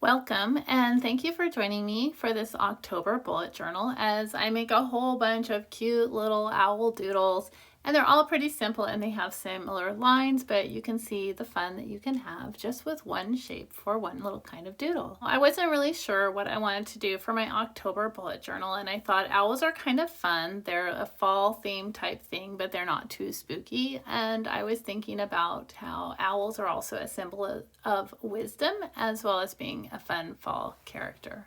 Welcome and thank you for joining me for this October bullet journal as I make a whole bunch of cute little owl doodles, and they're all pretty simple and they have similar lines, but you can see the fun that you can have just with one shape for one little kind of doodle. I wasn't really sure what I wanted to do for my October bullet journal, and I thought owls are kind of fun. They're a fall theme type thing, but they're not too spooky, and I was thinking about how owls are also a symbol of wisdom as well as being a fun fall character.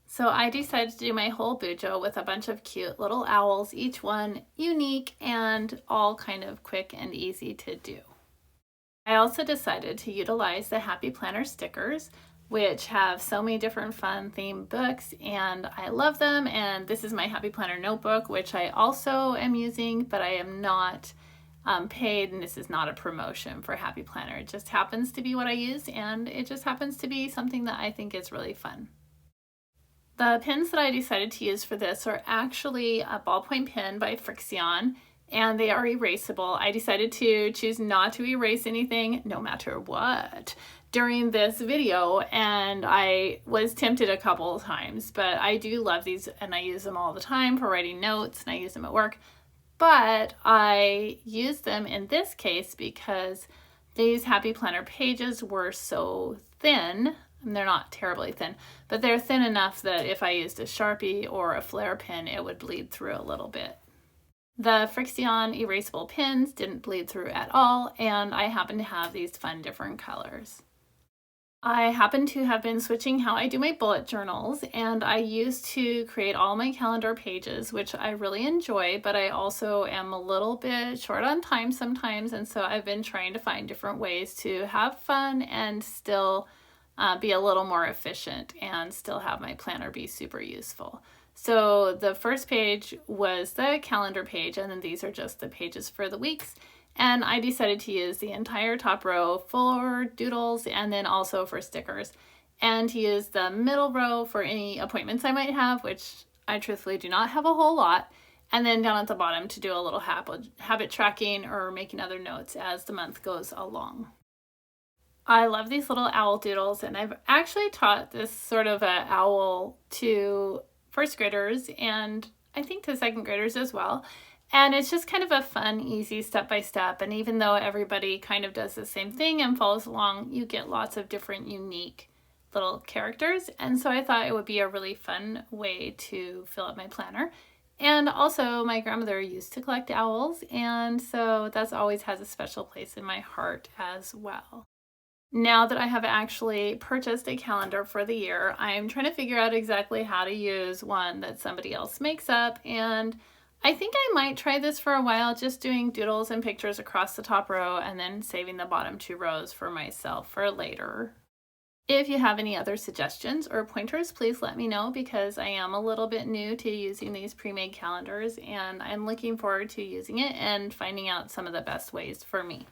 So I decided to do my whole bujo with a bunch of cute little owls, each one unique and all kind of quick and easy to do. I also decided to utilize the Happy Planner stickers, which have so many different fun themed books, and I love them. And this is my Happy Planner notebook, which I also am using, but I am not paid, and this is not a promotion for Happy Planner. It just happens to be what I use, and it just happens to be something that I think is really fun. The pins that I decided to use for this are actually a ballpoint pen by Frixion, and they are erasable. I decided to choose not to erase anything no matter what during this video, and I was tempted a couple of times, but I do love these and I use them all the time for writing notes, and I use them at work. But I used them in this case because these Happy Planner pages were so thin. And they're not terribly thin, but they're thin enough that if I used a Sharpie or a flare pen, it would bleed through a little bit. The Frixion erasable pens didn't bleed through at all, and I happen to have these fun different colors. I happen to have been switching how I do my bullet journals, and I used to create all my calendar pages, which I really enjoy, but I also am a little bit short on time sometimes, and so I've been trying to find different ways to have fun and still be a little more efficient and still have my planner be super useful. So the first page was the calendar page, and then these are just the pages for the weeks. And I decided to use the entire top row for doodles and then also for stickers, and to use the middle row for any appointments I might have, which I truthfully do not have a whole lot, and then down at the bottom to do a little habit tracking or making other notes as the month goes along. I love these little owl doodles, and I've actually taught this sort of a owl to first graders and I think to second graders as well. And it's just kind of a fun, easy step-by-step. And even though everybody kind of does the same thing and follows along, you get lots of different unique little characters. And so I thought it would be a really fun way to fill up my planner. And also my grandmother used to collect owls, and so that's always has a special place in my heart as well. Now that I have actually purchased a calendar for the year, I'm trying to figure out exactly how to use one that somebody else makes up, and I think I might try this for a while, just doing doodles and pictures across the top row and then saving the bottom two rows for myself for later. If you have any other suggestions or pointers, please let me know, because I am a little bit new to using these pre-made calendars, and I'm looking forward to using it and finding out some of the best ways for me.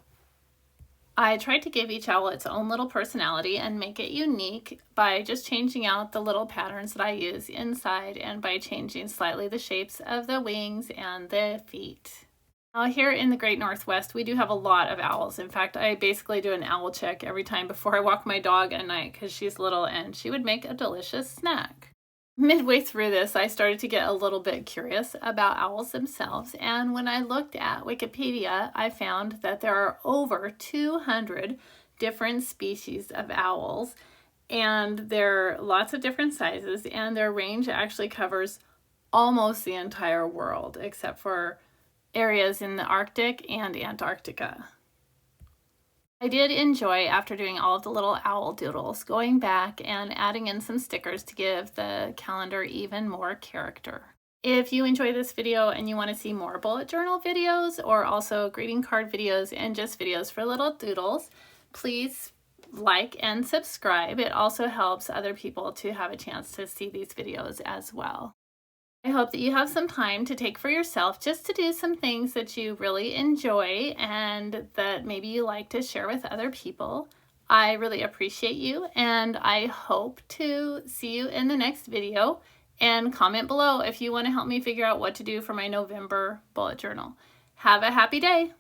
I tried to give each owl its own little personality and make it unique by just changing out the little patterns that I use inside and by changing slightly the shapes of the wings and the feet. Now here in the Great Northwest, we do have a lot of owls. In fact, I basically do an owl check every time before I walk my dog at night because she's little and she would make a delicious snack. Midway through this, I started to get a little bit curious about owls themselves, and when I looked at Wikipedia, I found that there are over 200 different species of owls, and there are lots of different sizes, and their range actually covers almost the entire world, except for areas in the Arctic and Antarctica. I did enjoy, after doing all of the little owl doodles, going back and adding in some stickers to give the calendar even more character. If you enjoy this video and you want to see more bullet journal videos or also greeting card videos and just videos for little doodles, please like and subscribe. It also helps other people to have a chance to see these videos as well. I hope that you have some time to take for yourself just to do some things that you really enjoy and that maybe you like to share with other people. I really appreciate you, and I hope to see you in the next video. And comment below if you want to help me figure out what to do for my November bullet journal. Have a happy day!